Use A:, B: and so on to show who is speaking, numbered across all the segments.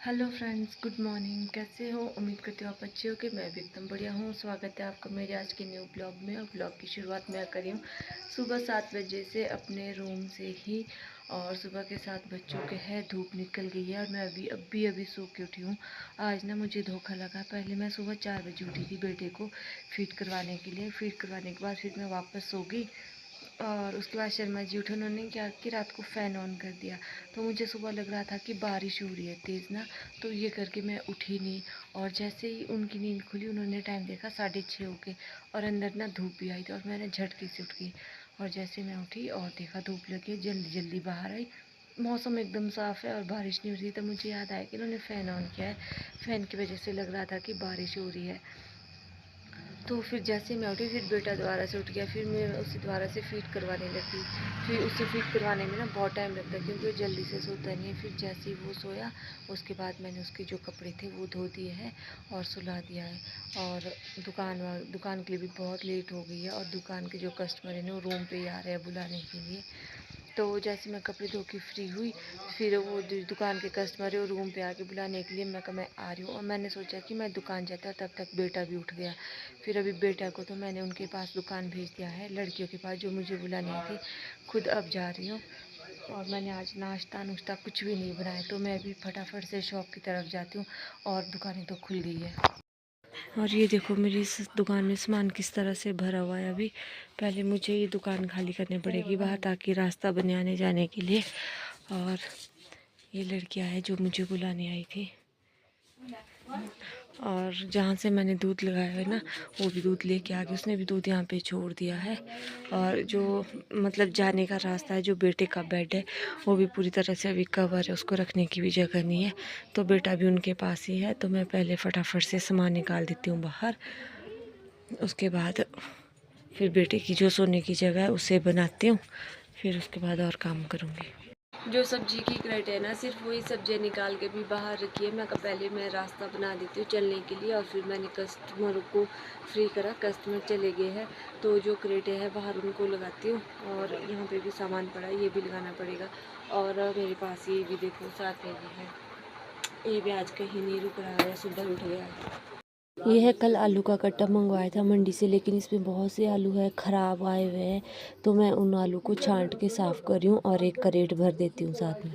A: Hello friends, good morning. कैसे हो? उम्मीद करती हूँ आप अच्छे हो। कि मैं भी एकदम बढ़िया हूँ। स्वागत है आपका मेरे आज के न्यू ब्लॉग में। और ब्लॉग की शुरुआत मैं करी हूँ सुबह 7 बजे से अपने रूम से ही। और सुबह के 7 बज चुके हैं, धूप निकल गई है और मैं अभी सो के उठी हूँ। आज ना मुझे धोखा लगा। पहले मैं सुबह 4 बजे उठी थी बेटे को फीड करवाने के लिए। फीड करवाने के बाद फिर मैं वापस सो गई। और उसके बाद शर्मा जी उठे, उन्होंने क्या कि रात को फ़ैन ऑन कर दिया। तो मुझे सुबह लग रहा था कि बारिश हो रही है तेज़ ना, तो ये करके मैं उठी नहीं। और जैसे ही उनकी नींद खुली, उन्होंने टाइम देखा 6:30 हो गए और अंदर ना धूप भी आई थी और मैंने झटके से उठ गई। और जैसे मैं उठी और देखा धूप लगी, जल्दी जल्दी बाहर आई। मौसम एकदम साफ़ है और बारिश नहीं हो रही। तो मुझे याद आया कि उन्होंने फ़ैन ऑन किया है, फ़ैन की वजह से लग रहा था कि बारिश हो रही है। तो फिर जैसे मैं उठी, फिर बेटा दोबारा से उठ गया। फिर मैं उसे दोबारा से फीड करवाने लगी। फिर उसे फीड करवाने में ना बहुत टाइम लगता है, क्योंकि वो जल्दी से सोता नहीं है। फिर जैसे ही वो सोया, उसके बाद मैंने उसके जो कपड़े थे वो धो दिए हैं और सुला दिया है। और दुकान के लिए भी बहुत लेट हो गई है और दुकान के जो कस्टमर हैं वो रूम पे ही आ रहे हैं बुलाने के लिए। तो जैसे मैं कपड़े धो के फ्री हुई, फिर वो दुकान के कस्टमर है वो रूम पे आके बुलाने के लिए, मैं कहा मैं आ रही हूँ। और मैंने सोचा कि मैं दुकान जाता, तब तक बेटा भी उठ गया। फिर अभी बेटा को तो मैंने उनके पास दुकान भेज दिया है, लड़कियों के पास जो मुझे बुलाने आई थी। खुद अब जा रही हूँ। और मैंने आज नाश्ता नुश्ता कुछ भी नहीं बनाया, तो मैं भी फटाफट से शॉप की तरफ जाती हूँ। और दुकानें तो खुल गई है। और ये देखो मेरी इस दुकान में सामान किस तरह से भरा हुआ है। अभी पहले मुझे ये दुकान खाली करनी पड़ेगी बाहर, ताकि रास्ता बने आने जाने के लिए। और ये लड़कियां हैं जो मुझे बुलाने आई थी। और जहाँ से मैंने दूध लगाया है ना, वो भी दूध लेके आ गई। उसने भी दूध यहाँ पे छोड़ दिया है। और जो मतलब जाने का रास्ता है, जो बेटे का बेड है, वो भी पूरी तरह से अभी कवर है, उसको रखने की भी जगह नहीं है। तो बेटा भी उनके पास ही है। तो मैं पहले फटाफट से सामान निकाल देती हूँ बाहर। उसके बाद फिर बेटे की जो सोने की जगह है उसे बनाती हूँ। फिर उसके बाद और काम करूँगी। जो सब्जी की क्रेट है ना, सिर्फ वही सब्जियाँ निकाल के भी बाहर रखी है। मैं कहा पहले मैं रास्ता बना देती हूँ चलने के लिए। और फिर मैंने कस्टमर को फ्री करा, कस्टमर चले गए हैं। तो जो क्रेटें हैं बाहर उनको लगाती हूँ। और यहाँ पे भी सामान पड़ा है, ये भी लगाना पड़ेगा। और मेरे पास ये भी देखो साथ में भी है। ये भी आज कहीं नहीं रुक रहा है, सुबह उठ गया है। ये है कल आलू का कट्टा मंगवाया था मंडी से, लेकिन इसमें बहुत से आलू है ख़राब आए हुए हैं। तो मैं उन आलू को छांट के साफ़ कर रही हूँ और एक करेट भर देती हूँ साथ में।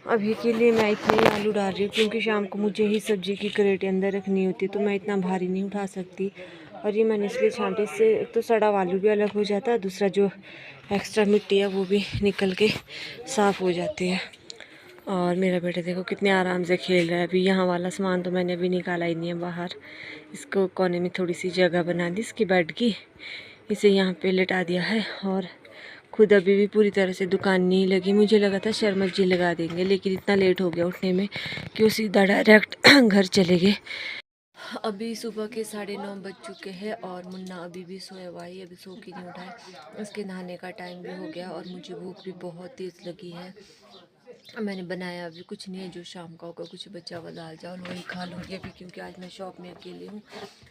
A: अभी के लिए मैं इतने ही आलू डाल रही हूँ, क्योंकि शाम को मुझे ही सब्ज़ी की क्रेट अंदर रखनी होती है, तो मैं इतना भारी नहीं उठा सकती। और ये मैंने इसलिए छांटे, इससे एक तो सड़ा आलू भी अलग हो जाता है, दूसरा जो एक्स्ट्रा मिट्टी है वो भी निकल के साफ़ हो जाती है। और मेरा बेटा देखो कितने आराम से खेल रहा है। अभी यहाँ वाला सामान तो मैंने अभी निकाला ही नहीं है बाहर। इसको कोने में थोड़ी सी जगह बना दी इसकी बेड की, इसे यहाँ पे लिटा दिया है। और खुद अभी भी पूरी तरह से दुकान नहीं लगी। मुझे लगा था शर्मा जी लगा देंगे, लेकिन इतना लेट हो गया उठने में कि वो सीधा डायरेक्ट घर चले गए। अभी सुबह के 9:30 बज चुके हैं और मुन्ना अभी भी सोया हुआ है, अभी सो के नहीं उठा है। उसके नहाने का टाइम भी हो गया और मुझे भूख भी बहुत तेज़ लगी है। मैंने बनाया अभी कुछ नहीं है, जो शाम का होगा कुछ बचा हुआ दाल चावल वही खा लूँगी अभी, क्योंकि आज मैं शॉप में अकेली हूँ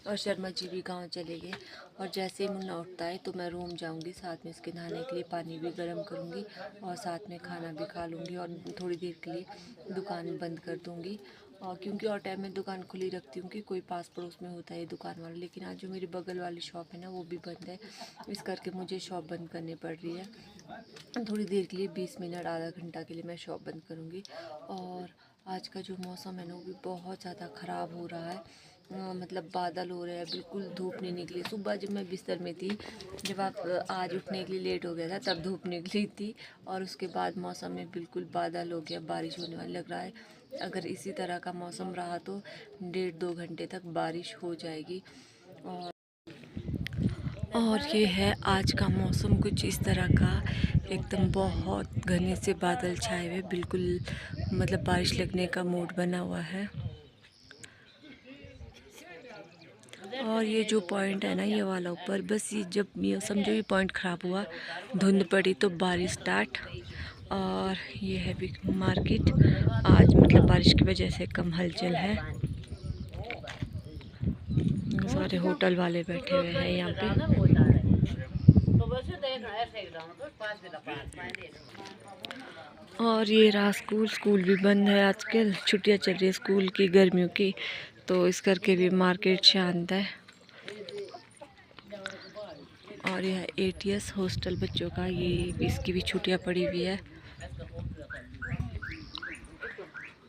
A: और शर्मा जी भी गांव चले गए। और जैसे ही मुन्ना उठता है तो मैं रूम जाऊँगी, साथ में इसके नहाने के लिए पानी भी गर्म करूँगी और साथ में खाना भी खा लूँगी। और थोड़ी देर के लिए दुकान बंद कर दूँगी। और क्योंकि और टाइम में दुकान खुली रखती हूँ कि कोई पास पड़ोस में होता है दुकान वाला, लेकिन आज जो मेरी बगल वाली शॉप है ना वो भी बंद है, इस करके मुझे शॉप बंद करनी पड़ रही है। थोड़ी देर के लिए 20 मिनट आधा घंटा के लिए मैं शॉप बंद करूँगी। और आज का जो मौसम है ना वो भी बहुत ज़्यादा ख़राब हो रहा है। मतलब बादल हो रहे हैं, बिल्कुल धूप नहीं निकली। सुबह जब मैं बिस्तर में थी, जब आप आज उठने के लिए लेट हो गया था, तब धूप निकली थी। और उसके बाद मौसम में बिल्कुल बादल हो गया, बारिश होने वाली लग रहा है। अगर इसी तरह का मौसम रहा तो 1.5-2 घंटे तक बारिश हो जाएगी। और ये है आज का मौसम कुछ इस तरह का, एकदम बहुत घने से बादल छाए हुए, बिल्कुल मतलब बारिश लगने का मूड बना हुआ है। और ये जो पॉइंट है ना ये वाला ऊपर, बस ये जब ये समझो ये पॉइंट ख़राब हुआ, धुंध पड़ी तो बारिश स्टार्ट। और ये है बिग मार्केट। आज मतलब बारिश की वजह से कम हलचल है। सारे होटल वाले बैठे हुए हैं यहाँ पे। और ये रहा स्कूल। स्कूल भी बंद है, आजकल छुट्टियाँ चल रही है स्कूल की गर्मियों की, तो इस करके भी मार्केट शांत है। और यह एटीएस हॉस्टल बच्चों का, ये इसकी भी छुट्टियाँ पड़ी हुई है।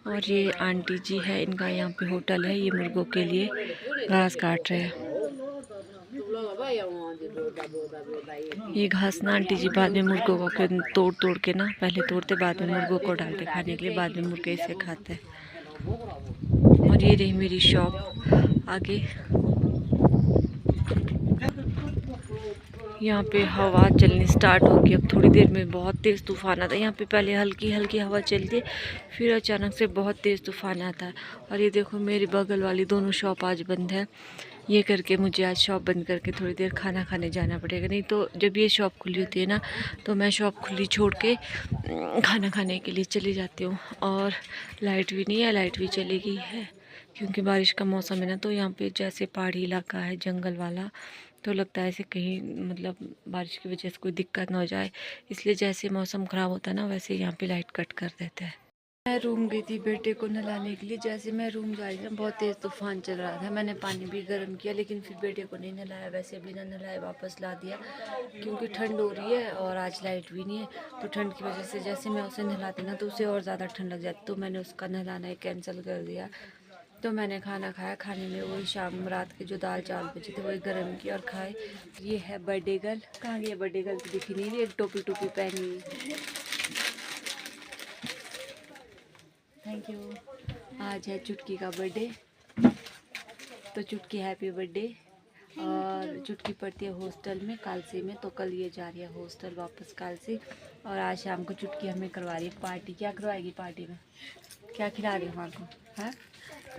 A: और ये आंटी जी है, इनका यहाँ पे होटल है। ये मुर्गों के लिए घास काट रहे हैं। ये घास ना आंटी जी बाद में मुर्गों को तोड़ तोड़ के ना, पहले तोड़ते बाद में मुर्गों को डालते खाने के लिए, बाद में मुर्गे इसे खाते हैं। और ये रही मेरी शॉप आगे। यहाँ पे हवा चलनी स्टार्ट होगी अब थोड़ी देर में। बहुत तेज़ तूफ़ान आता है यहाँ पे। पहले हल्की हल्की हवा चलती है, फिर अचानक से बहुत तेज़ तूफ़ान आता है। और ये देखो मेरी बगल वाली दोनों शॉप आज बंद है। ये करके मुझे आज शॉप बंद करके थोड़ी देर खाना खाने जाना पड़ेगा। नहीं तो जब ये शॉप खुली होती है ना, तो मैं शॉप खुली छोड़ के खाना खाने के लिए चली जाती हूँ। और लाइट भी नहीं है, लाइट भी चली गई है क्योंकि बारिश का मौसम है ना। तो यहाँ पे जैसे पहाड़ी इलाका है, जंगल वाला, तो लगता है ऐसे कहीं मतलब बारिश की वजह से कोई दिक्कत ना हो जाए, इसलिए जैसे मौसम ख़राब होता है ना, वैसे यहाँ पे लाइट कट कर देते हैं। मैं रूम गई थी बेटे को नहलाने के लिए। जैसे मैं रूम जा रही थी, बहुत तेज़ तूफान चल रहा था। मैंने पानी भी गर्म किया, लेकिन फिर बेटे को नहीं नहलाया। वैसे बिना नहलाए वापस ला दिया क्योंकि ठंड हो रही है और आज लाइट भी नहीं है। तो ठंड की वजह से जैसे मैं उसे नहलाती ना, तो उसे और ज़्यादा ठंड लग जाती, तो मैंने उसका नहलाना ही कैंसिल कर दिया। तो मैंने खाना खाया। खाने में वही शाम रात के जो दाल चावल बचे थे वही गर्म किए और खाए। ये है बर्थडे गर्ल। कहाँ गई बर्थडे गर्ल? तो दिखी नहीं रही, एक टोपी टोपी पहनी हुई। Thank you. आज है चुटकी का बर्थडे, तो चुटकी हैप्पी बर्थडे। और चुटकी पढ़ती है हॉस्टल में कालसी में, तो कल ये जा रही है हॉस्टल वापस कालसी। और आज शाम को चुटकी हमें करवा रही है पार्टी। क्या करवाएगी पार्टी में? क्या खिला रही हूँ आपको? हाँ,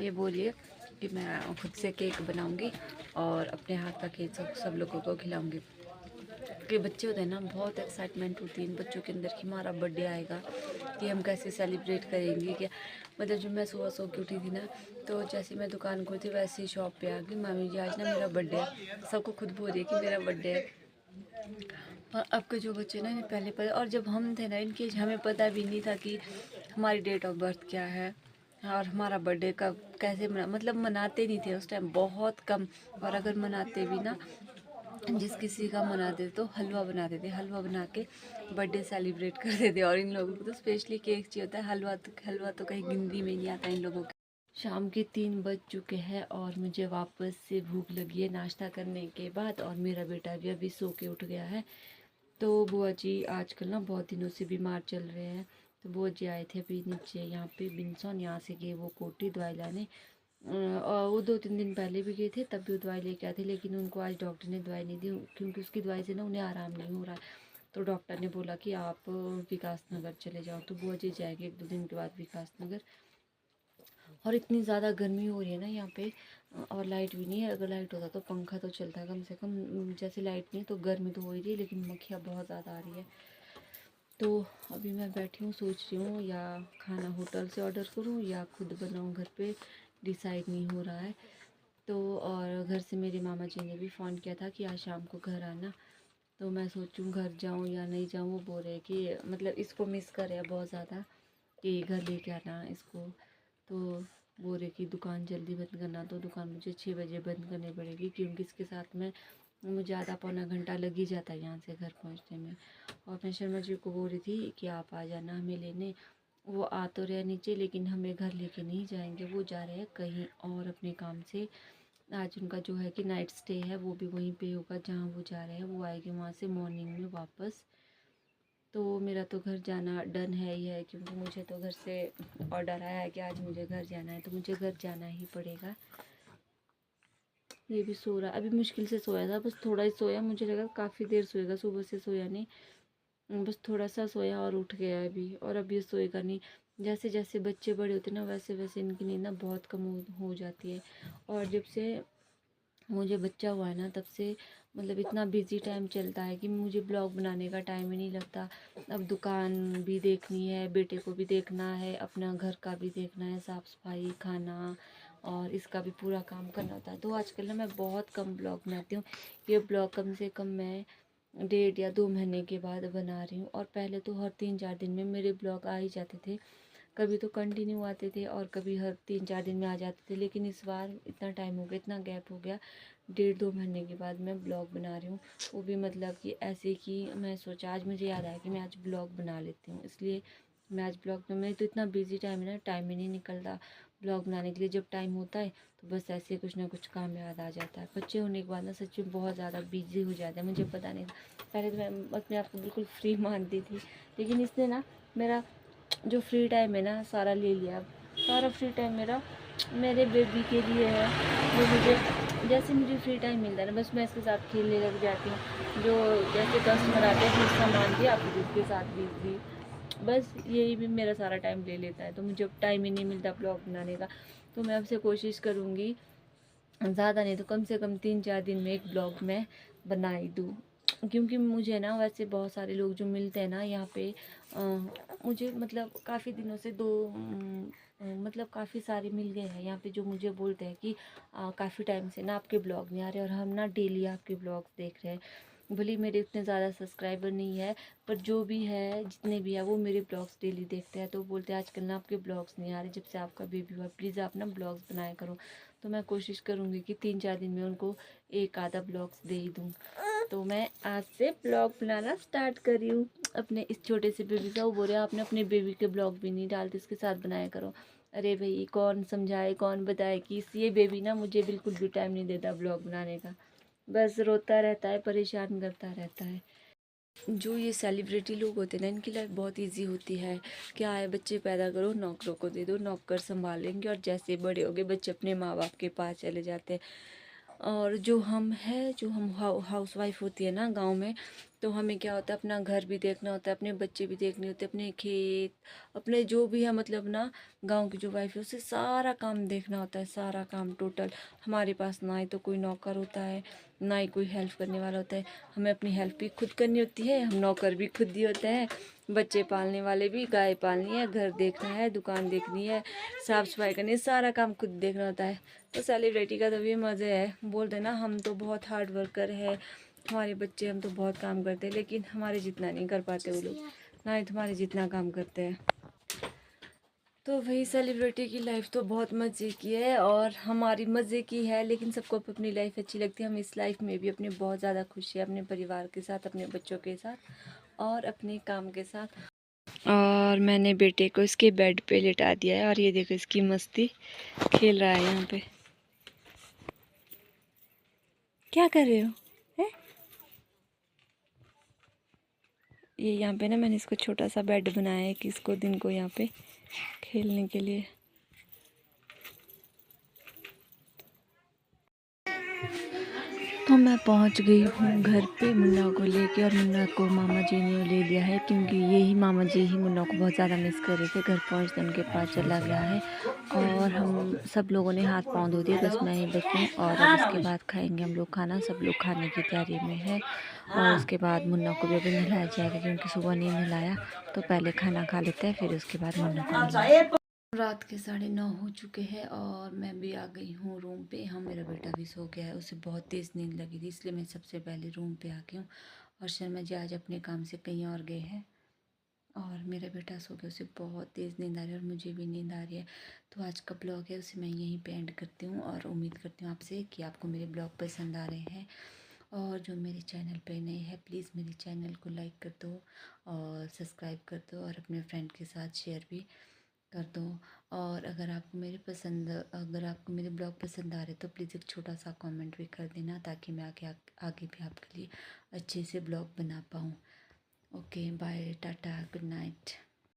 A: ये बोलिए कि मैं खुद से केक बनाऊंगी और अपने हाथ का केक सब लोगों को खिलाऊंगी। कि बच्चे होते हैं ना, बहुत एक्साइटमेंट होती है इन बच्चों के अंदर कि हमारा बर्थडे आएगा, कि हम कैसे सेलिब्रेट करेंगे। क्या मतलब जब मैं सुबह सो के उठी थी ना, तो जैसे मैं दुकान खोली थी वैसे ही शॉप पे आ गई, मामी जी आज ना मेरा बर्थडे है। सबको खुद बोल रही है कि मेरा बर्थडे है। और अब के जो बच्चे ना, इन्हें पहले पता, और जब हम थे ना इनके हमें पता भी नहीं था कि हमारी डेट ऑफ बर्थ क्या है और हमारा बर्थडे कब कैसे मतलब मनाते नहीं थे उस टाइम, बहुत कम। और अगर मनाते भी ना, जिस किसी का मनाते तो हलवा बनाते थे, हलवा बना के बर्थडे सेलिब्रेट करते थे। और इन लोगों को तो स्पेशली केक चाहिए होता है, हलवा तो कहीं गिनती में नहीं आता इन लोगों के। शाम के 3 बज चुके हैं और मुझे वापस से भूख लगी है नाश्ता करने के बाद। और मेरा बेटा भी अभी सो के उठ गया है। तो बुआ जी आजकल ना बहुत दिनों से बीमार चल रहे हैं। तो बुआ जी आए थे अभी नीचे यहाँ पे बिनसॉन, यहाँ से गए वो कोटी दवाई लाने। और वो 2-3 दिन पहले भी गए थे, तब भी दवाई लेके आए थे, लेकिन उनको आज डॉक्टर ने दवाई नहीं दी क्योंकि उसकी दवाई से ना उन्हें आराम नहीं हो रहा है। तो डॉक्टर ने बोला कि आप विकास नगर चले जाओ। तो बुआ जी जाएंगे 1-2 दिन के बाद विकास नगर। और इतनी ज़्यादा गर्मी हो रही है ना यहाँ पे, और लाइट भी नहीं है। अगर लाइट होता तो पंखा तो चलता है कम से कम। जैसे लाइट नहीं है तो गर्मी तो हो ही रही है, लेकिन मक्खियाँ बहुत ज़्यादा आ रही है। तो अभी मैं बैठी हूँ, सोच रही हूँ या खाना होटल से ऑर्डर करूँ या खुद बनाऊँ घर पे, डिसाइड नहीं हो रहा है। तो और घर से मेरे मामा जी ने भी फ़ोन किया था कि आज शाम को घर आना। तो मैं सोचूं घर जाऊं या नहीं जाऊं। वो बोल रहे कि मतलब इसको मिस कर रहे हैं बहुत ज़्यादा कि घर लेके आना इसको। तो बोल रहे कि दुकान जल्दी बंद करना, तो दुकान मुझे 6 बजे बंद करनी पड़ेगी क्योंकि इसके साथ में मुझे आधा पौना घंटा लग ही जाता है यहाँ से घर पहुँचने में। और मैं शर्मा जी को बोल रही थी कि आप आ जाना हमें लेने। वो आ तो रहे नीचे, लेकिन हमें घर लेके नहीं जाएंगे, वो जा रहे हैं कहीं और अपने काम से। आज उनका जो है कि नाइट स्टे है, वो भी वहीं पे होगा जहाँ वो जा रहे हैं। वो आएंगे वहाँ से मॉर्निंग में वापस। तो मेरा तो घर जाना डन है ही है, क्योंकि मुझे तो घर से ऑर्डर आया है कि आज मुझे घर जाना है, तो मुझे घर जाना ही पड़ेगा। ये भी सो रहा, अभी मुश्किल से सोया था, बस थोड़ा ही सोया। मुझे लगा काफ़ी देर सोएगा, सुबह से सोया नहीं, बस थोड़ा सा सोया और उठ गया अभी। और अब ये सोएगा नहीं। जैसे जैसे बच्चे बड़े होते हैं ना, वैसे वैसे इनकी नींद ना बहुत कम हो जाती है। और जब से मुझे बच्चा हुआ है ना तब से मतलब इतना बिज़ी टाइम चलता है कि मुझे ब्लॉग बनाने का टाइम ही नहीं लगता। अब दुकान भी देखनी है, बेटे को भी देखना है, अपना घर का भी देखना है, साफ़-सफ़ाई, खाना और इसका भी पूरा काम करना होता है। तो आजकल ना मैं बहुत कम ब्लॉग बनाती हूँ। ये ब्लॉग कम से कम मैं 1.5 या 2 महीने के बाद बना रही हूँ और पहले तो हर 3-4 दिन में मेरे ब्लॉग आ ही जाते थे। कभी तो कंटिन्यू आते थे और कभी हर 3-4 दिन में आ जाते थे, लेकिन इस बार इतना टाइम हो गया, इतना गैप हो गया, 1.5-2 महीने के बाद मैं ब्लॉग बना रही हूँ। वो भी मतलब कि ऐसे कि मैं सोचा आज मुझे याद आया कि मैं आज ब्लॉग बना लेती हूँ, इसलिए मैं आज ब्लॉग में मैं तो इतना बिजी टाइम है ना, टाइम ही नहीं निकलता ब्लॉग बनाने के लिए। जब टाइम होता है तो बस ऐसे कुछ ना कुछ काम याद आ जाता है। बच्चे होने के बाद ना सच में बहुत ज़्यादा बिजी हो जाता है, मुझे पता नहीं था। पहले तो मैं अपने आप को बिल्कुल फ्री मानती थी, लेकिन इसने ना मेरा जो फ्री टाइम है ना सारा ले लिया। अब सारा फ्री टाइम मेरा मेरे बेबी के लिए है। वो मुझे जैसे मुझे फ्री टाइम मिलता है ना बस मैं इसके साथ खेलने लग जाती हूँ। जो जैसे कस्टमर आते हैं फिर सामान दिया फिर उसके साथ बिजी, बस यही भी मेरा सारा टाइम ले लेता है। तो मुझे अब टाइम ही नहीं मिलता ब्लॉग बनाने का। तो मैं आपसे कोशिश करूँगी ज़्यादा नहीं तो कम से कम 3-4 दिन में एक ब्लॉग मैं बना ही दूँ। क्योंकि मुझे ना वैसे बहुत सारे लोग जो मिलते हैं ना यहाँ पे अ, मुझे मतलब काफ़ी दिनों से मतलब काफ़ी सारे मिल गए हैं यहाँ पे जो मुझे बोलते हैं कि काफ़ी टाइम से ना आपके ब्लॉग नहीं आ रहे और हम ना डेली आपके ब्लॉग्स देख रहे हैं। भले ही मेरे इतने ज़्यादा सब्सक्राइबर नहीं है, पर जो भी है जितने भी है वो मेरे ब्लॉग्स डेली देखते हैं। तो बोलते हैं आजकल ना आपके ब्लॉग्स नहीं आ रहे, जब से आपका बेबी हुआ प्लीज़ आप ना ब्लॉग्स बनाया करो। तो मैं कोशिश करूँगी कि 3-4 दिन में उनको एक आधा ब्लॉग्स दे ही दूँ। तो मैं आज से ब्लॉग बनाना स्टार्ट कर रही हूँ अपने इस छोटे से बेबी का। वो बोल रहे आपने अपने बेबी के ब्लॉग भी नहीं डालते, इसके साथ बनाया करो। अरे भाई कौन समझाए कौन बताए कि ये बेबी ना मुझे बिल्कुल भी टाइम नहीं देता ब्लॉग बनाने का, बस रोता रहता है, परेशान करता रहता है। जो ये सेलिब्रिटी लोग होते हैं ना इनकी लाइफ बहुत इजी होती है। क्या है, बच्चे पैदा करो नौकरों को दे दो, नौकर संभालेंगे और जैसे बड़े हो गए बच्चे अपने माँ बाप के पास चले जाते हैं। और जो हम है जो हम हाउस वाइफ होती है ना गांव में, तो हमें क्या होता है अपना घर भी देखना होता है, अपने बच्चे भी देखने होते हैं, अपने खेत, अपने जो भी है मतलब ना गांव की जो वाइफ है उसे सारा काम देखना होता है, सारा काम टोटल। हमारे पास ना ही तो कोई नौकर होता है ना ही कोई हेल्प करने वाला होता है, हमें अपनी हेल्प भी खुद करनी होती है, हम नौकर भी खुद ही होते हैं, बच्चे पालने वाले भी, गाय पालनी है, घर देखना है, दुकान देखनी है, साफ़ सफाई करनी है, सारा काम खुद देखना होता है। तो सेलिब्रिटी का तो ये मज़े है, बोलते ना हम तो बहुत हार्ड वर्कर है, हमारे बच्चे हम तो बहुत काम करते हैं, लेकिन हमारे जितना नहीं कर पाते वो लोग, ना ही तुम्हारे जितना काम करते हैं। तो वही सेलिब्रिटी की लाइफ तो बहुत मज़े की है और हमारी मज़े की है, लेकिन सबको अपनी लाइफ अच्छी लगती है। हम इस लाइफ में भी अपने बहुत ज़्यादा खुश हैं, अपने परिवार के साथ, अपने बच्चों के साथ और अपने काम के साथ। और मैंने बेटे को इसके बेड पे लिटा दिया है और ये देखो इसकी मस्ती, खेल रहा है यहाँ पे। क्या कर रहे हो है? ये यहाँ पे ना मैंने इसको छोटा सा बेड बनाया है कि इसको दिन को यहाँ पे खेलने के लिए। तो मैं पहुंच गई हूँ घर पे मुन्ना को लेके, और मुन्ना को मामा जी ने ले लिया है क्योंकि यही मामा जी ही मुन्ना को बहुत ज़्यादा मिस कर रहे थे। घर पहुँचते उनके पास चला गया है और हम सब लोगों ने हाथ पाँव धो दिए, बस मैं ही बची हूँ। और अब इसके बाद खाएंगे हम लोग खाना, सब लोग खाने की तैयारी में है। और उसके बाद मुन्ना को भी अभी नहलाया जाएगा क्योंकि सुबह नहीं नहलाया, तो पहले खाना खा लेते हैं फिर उसके बाद मुन्ना को नहलाएंगे। रात के 9:30 हो चुके हैं और मैं भी आ गई हूँ रूम पे। हाँ मेरा बेटा भी सो गया है, उसे बहुत तेज़ नींद लगी थी इसलिए मैं सबसे पहले रूम पे आ गई हूँ। और शर्मा जी आज अपने काम से कहीं और गए हैं और मेरा बेटा सो गया, उसे बहुत तेज़ नींद आ रही है और मुझे भी नींद आ रही है। तो आज का ब्लॉग है उसे मैं यहीं पे एंड करती हूँ और उम्मीद करती हूँ आपसे कि आपको मेरे ब्लॉग पसंद आ रहे हैं। और जो मेरे चैनल पे नए हैं प्लीज़ मेरे चैनल को लाइक कर दो और सब्सक्राइब कर दो और अपने फ्रेंड के साथ शेयर भी कर दो। और अगर आपको मेरे ब्लॉग पसंद आ रहे तो प्लीज़ एक छोटा सा कमेंट भी कर देना ताकि मैं आगे भी आपके लिए अच्छे से ब्लॉग बना पाऊँ। Okay bye tata good night.